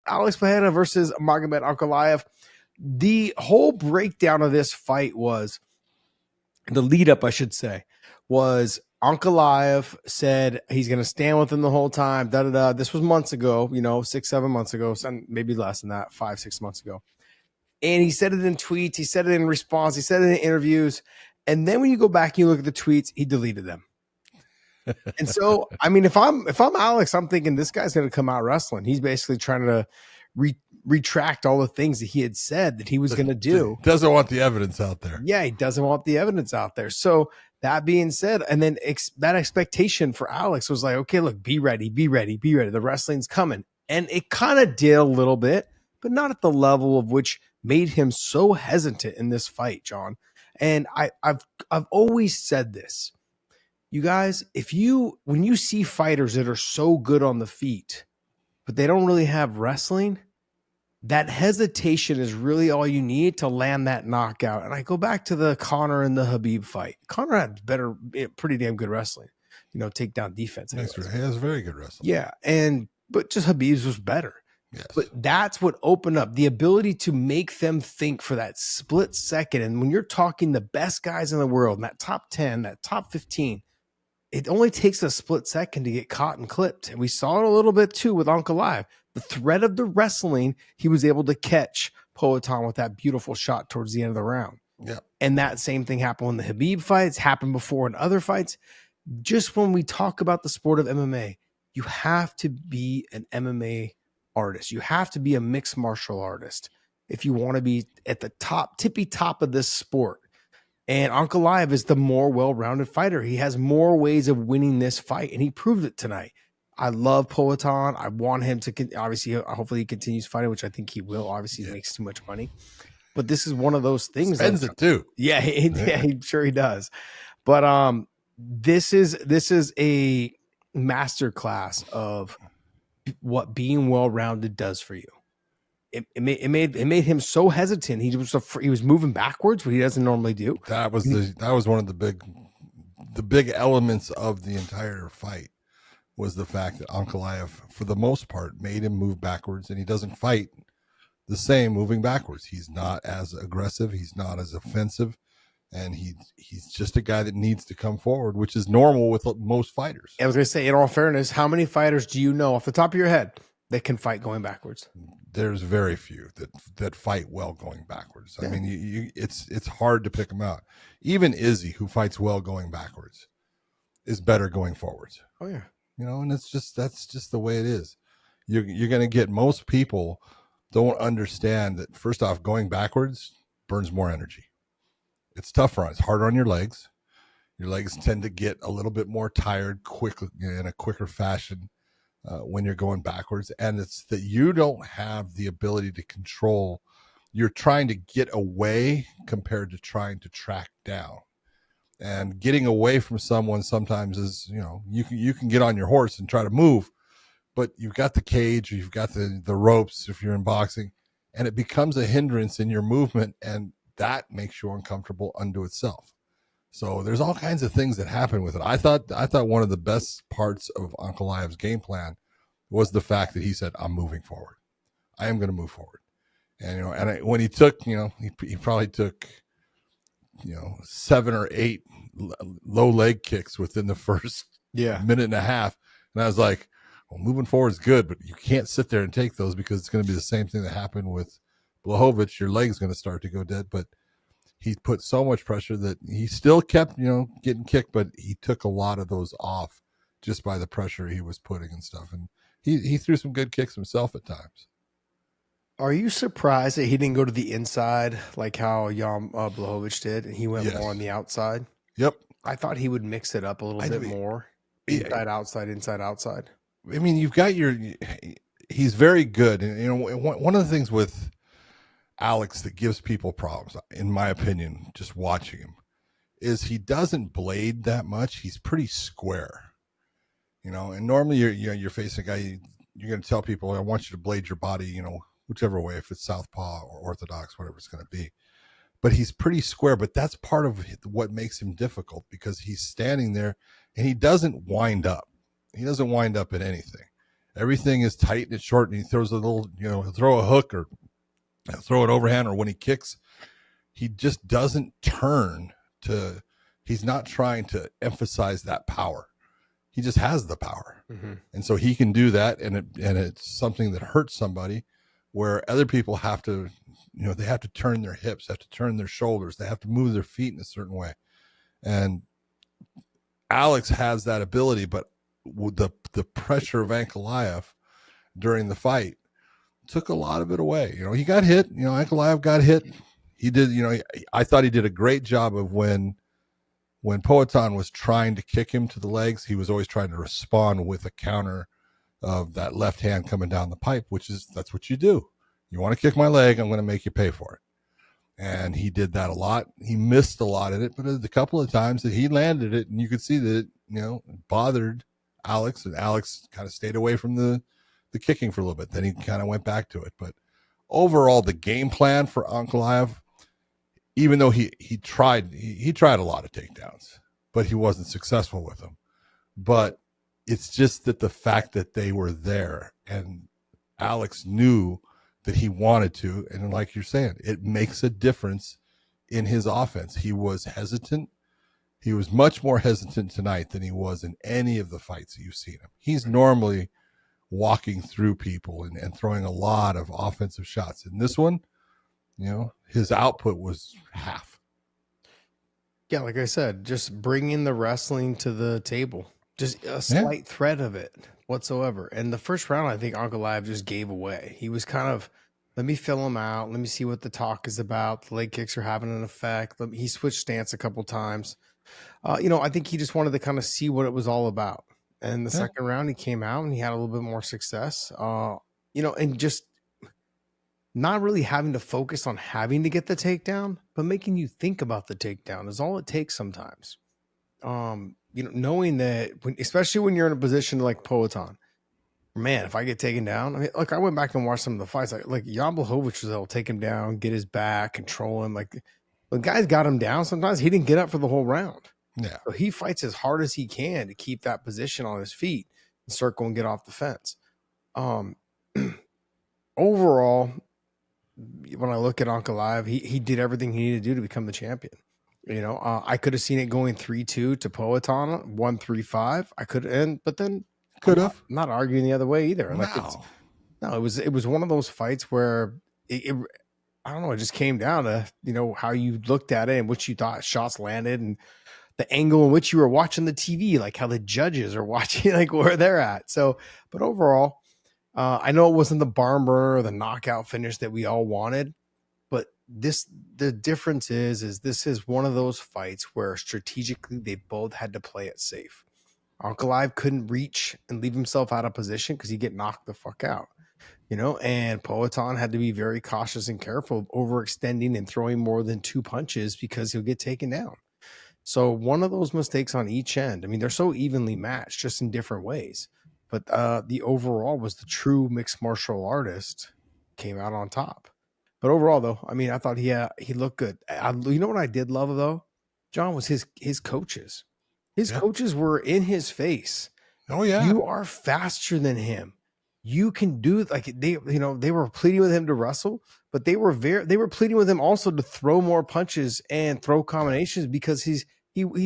Alex Pereira versus Magomed Ankalaev. The whole breakdown of this fight was the lead up, I should say, was Ankalaev said he's going to stand with him the whole time. Da da da. This was months ago, 6-7 months ago, maybe less than that, 5-6 months ago. And he said it in tweets. He said it in response. He said it in interviews. And then when you go back and you look at the tweets, he deleted them. And so, I mean, if I'm Alex, I'm thinking this guy's going to come out wrestling. He's basically trying to retract all the things that he had said that he was going to do. Doesn't want the evidence out there. Yeah, he doesn't want the evidence out there. So that being said, and then that expectation for Alex was like, okay, look, be ready, be ready, be ready. The wrestling's coming. And it kind of did a little bit, but not at the level of which made him so hesitant in this fight, John. And I've always said this. You guys, when you see fighters that are so good on the feet, but they don't really have wrestling, that hesitation is really all you need to land that knockout. And I go back to the Conor and the Khabib fight. Conor had pretty damn good wrestling, takedown defense. He has very good wrestling. Yeah. But just Khabib's was better. Yes. But that's what opened up the ability to make them think for that split second. And when you're talking the best guys in the world, in that top 10, that top 15, it only takes a split second to get caught and clipped. And we saw it a little bit too with Ankalaev. The threat of the wrestling, he was able to catch Poatan with that beautiful shot towards the end of the round. Yeah. And that same thing happened in the Khabib fights, happened before in other fights. Just when we talk about the sport of MMA, you have to be an MMA artist. You have to be a mixed martial artist if you want to be at the tippy top of this sport. And Ankalaev is the more well-rounded fighter. He has more ways of winning this fight, and he proved it tonight. I love Poatan. I want him to hopefully he continues fighting, which I think he will. Obviously, he makes too much money. But this is one of those things. Spends it too. Yeah, I'm sure he does. But this is a masterclass of what being well-rounded does for you. It made him so hesitant. He was moving backwards, what he doesn't normally do. That was one of the big elements of the entire fight, was the fact that Ankalaev, for the most part, made him move backwards, and he doesn't fight the same moving backwards. He's not as aggressive. He's not as offensive, and he's just a guy that needs to come forward, which is normal with most fighters. I was going to say, in all fairness, how many fighters do you know off the top of your head that can fight going backwards? There's very few that fight well going backwards. Yeah. I mean, it's hard to pick them out. Even Izzy, who fights well going backwards, is better going forwards. Oh yeah, and that's just the way it is. You're going to get most people don't understand that. First off, going backwards burns more energy. It's tougher on. It's harder on your legs. Your legs tend to get a little bit more tired quickly in a quicker fashion. When you're going backwards, and it's that you don't have the ability to control. You're trying to get away compared to trying to track down, and getting away from someone sometimes is, you can get on your horse and try to move, but you've got the cage, or you've got the ropes if you're in boxing, and it becomes a hindrance in your movement, and that makes you uncomfortable unto itself. So there's all kinds of things that happen with it. I thought one of the best parts of Ankalaev's game plan was the fact that he said, "I'm moving forward. I am going to move forward." And when he took, he probably took, 7 or 8 low leg kicks within the first minute and a half, and I was like, "Well, moving forward is good, but you can't sit there and take those, because it's going to be the same thing that happened with Blachowicz. Your leg's going to start to go dead." But he put so much pressure that he still kept, getting kicked, but he took a lot of those off just by the pressure he was putting and stuff. And he threw some good kicks himself at times. Are you surprised that he didn't go to the inside like how Jan Blachowicz did, and he went more on the outside? Yep. I thought he would mix it up a little bit more. Inside, outside, inside, outside. I mean, you've got he's very good. And, one of the things with Alex that gives people problems, in my opinion, just watching him, is he doesn't blade that much. He's pretty square, and normally you're facing a guy, you're going to tell people, "I want you to blade your body, whichever way, if it's southpaw or orthodox, whatever it's going to be." But he's pretty square, but that's part of what makes him difficult, because he's standing there and he doesn't wind up. He doesn't wind up at anything. Everything is tight and short, and he throws a little, he'll throw a hook or throw an overhand, or when he kicks, he just doesn't turn to, he's not trying to emphasize that power. He just has the power. Mm-hmm. And so he can do that. And it's something that hurts somebody, where other people have to, they have to turn their hips, have to turn their shoulders. They have to move their feet in a certain way. And Alex has that ability, but the pressure of Ankalaev during the fight took a lot of it away. He got hit. Ankalaev got hit. He did. I thought he did a great job of when Poatan was trying to kick him to the legs, he was always trying to respond with a counter of that left hand coming down the pipe, that's what you do. You want to kick my leg, I'm going to make you pay for it. And he did that a lot. He missed a lot of it, but a couple of times that he landed it, and you could see that it bothered Alex, and Alex kind of stayed away from the kicking for a little bit. Then he kind of went back to it. But overall, the game plan for Ankalaev, even though he tried a lot of takedowns, but he wasn't successful with them. But it's just that the fact that they were there, and Alex knew that he wanted to, and like you're saying, it makes a difference in his offense. He was hesitant. He was much more hesitant tonight than he was in any of the fights that you've seen him. He's normally walking through people and throwing a lot of offensive shots. In this one, his output was half. Yeah, like I said, just bringing the wrestling to the table, just a slight threat of it whatsoever. And the first round, I think Ankalaev just gave away. He was kind of, let me fill him out. Let me see what the talk is about. The leg kicks are having an effect. He switched stance a couple times. I think he just wanted to kind of see what it was all about. And the second round, he came out and he had a little bit more success, and just not really having to focus on having to get the takedown, but making you think about the takedown is all it takes sometimes. Knowing that, especially when you're in a position like Poatan, man, if I get taken down, I mean, I went back and watched some of the fights, like Jan Blachowicz was able to take him down, get his back, control him. Like, when guys got him down, sometimes he didn't get up for the whole round. Yeah. So he fights as hard as he can to keep that position on his feet and circle and get off the fence. Overall, when I look at Ankalaev, he did everything he needed to do to become the champion. I could have seen it going 3-2 to Poatan, 1-3-5. I could end, but then could have. Not arguing the other way either. No. It was one of those fights where I don't know, it just came down to, how you looked at it and what you thought shots landed and the angle in which you were watching the TV, like how the judges are watching, like where they're at. So, but overall, I know it wasn't the barn burner or the knockout finish that we all wanted, but the difference is this is one of those fights where strategically they both had to play it safe. Ankalaev couldn't reach and leave himself out of position because he'd get knocked the fuck out, and Poatan had to be very cautious and careful, overextending and throwing more than 2 punches because he'll get taken down. So one of those mistakes on each end. I mean, they're so evenly matched, just in different ways. But the overall was the true mixed martial artist came out on top. But overall, though, I mean, I thought he looked good. You know what I did love, though, John, was his coaches. His coaches were in his face. Oh, yeah. You are faster than him. You can do it. Like they were pleading with him to wrestle, but they were pleading with him also to throw more punches and throw combinations because he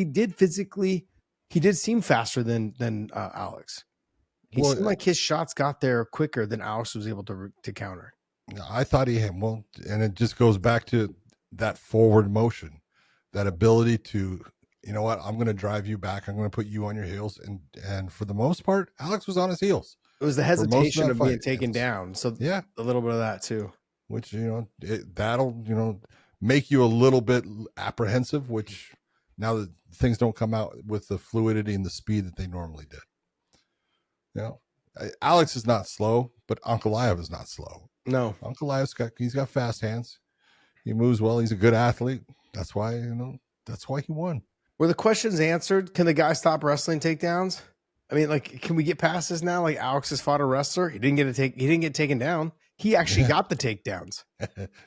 did seem faster than Alex. He seemed like his shots got there quicker than Alex was able to counter. I thought he had, and it just goes back to that forward motion, that ability to, you know what, I'm going to drive you back. I'm going to put you on your heels. And for the most part, Alex was on his heels. It was the hesitation of being taken down. So a little bit of that too. Which, that'll, make you a little bit apprehensive, which now that things don't come out with the fluidity and the speed that they normally did. Alex is not slow, but Ankalaev is not slow. No. Ankalaev's got fast hands. He moves well. He's a good athlete. That's why he won. Were the questions answered? Can the guy stop wrestling takedowns? I mean, can we get past this now? Like, Alex has fought a wrestler. He didn't get taken down. He actually got the takedowns.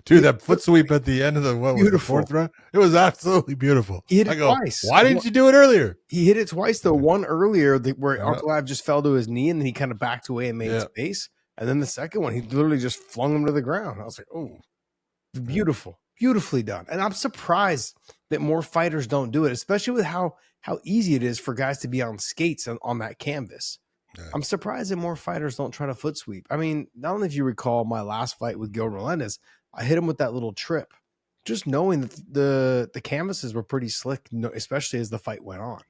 Dude, that foot sweep at the end of the Beautiful. 4th round, it was absolutely beautiful. He hit I it go, twice. why didn't you do it earlier? He hit it twice, though. One earlier where Yeah. Ankalaev just fell to his knee, and then he kind of backed away and made space. And then the second one, he literally just flung him to the ground. I was like, oh, beautiful, beautifully done. And I'm surprised that more fighters don't do it, especially with how easy it is for guys to be on skates on that canvas. Yeah. I'm surprised that more fighters don't try to foot sweep. I mean, not only if you recall my last fight with Gil Melendez, I hit him with that little trip, just knowing that the canvases were pretty slick, especially as the fight went on,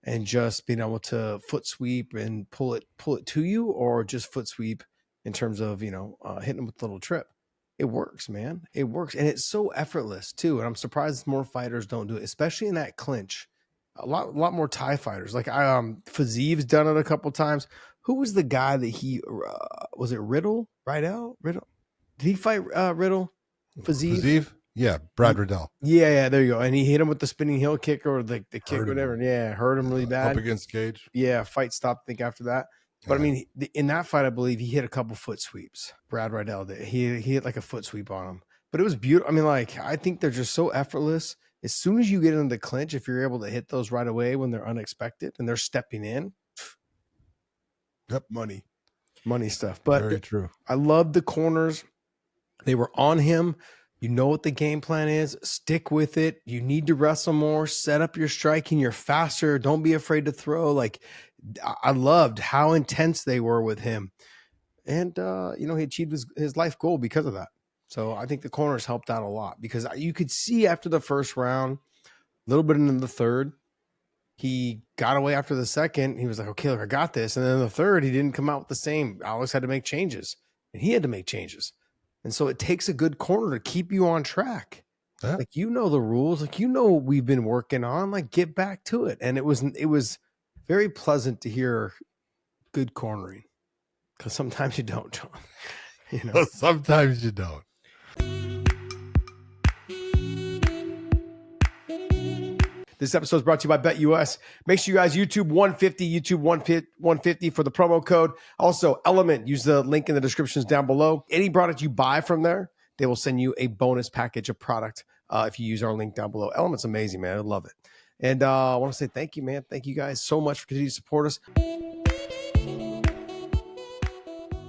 and just being able to foot sweep and pull it to you, or just foot sweep in terms of, hitting them with a little trip. It works, man. It works. And it's so effortless too. And I'm surprised more fighters don't do it, especially in that clinch. A lot more Thai fighters. Like Faziv's done it a couple times. Who was the guy that was it Riddle? Riddle? Did he fight Riddle? Fazeev? Yeah, Brad Riddell. Yeah, there you go. And he hit him with the spinning heel kick or the kick, whatever. Yeah, hurt him really bad. Up against Cage. Yeah, fight stopped, I think, after that. But I mean, in that fight, I believe he hit a couple foot sweeps. Brad Riddell did. He hit like a foot sweep on him. But it was beautiful. I mean, like, I think they're just so effortless. As soon as you get into the clinch, if you're able to hit those right away when they're unexpected and they're stepping in, money stuff. But very true. I love the corners. They were on him. You know what the game plan is. Stick with it. You need to wrestle more. Set up your striking. You're faster. Don't be afraid to throw. Like, I loved how intense they were with him. And, he achieved his life goal because of that. So I think the corners helped out a lot, because you could see after the first round, a little bit into the third, he got away after the second. He was like, okay, look, I got this. And then the third, he didn't come out with the same. Alex had to make changes, and he had to make changes. And so it takes a good corner to keep you on track. Yeah. Like, the rules, like, what we've been working on, like, get back to it. And it was very pleasant to hear good cornering, because sometimes you don't, John. Sometimes you don't. This episode is brought to you by BetUS. Make sure you guys YouTube 150 for the promo code. Also, Element, use the link in the descriptions down below. Any product you buy from there, they will send you a bonus package of product if you use our link down below. Element's amazing, man. I love it. And I want to say thank you, man. Thank you guys so much for continuing to support us.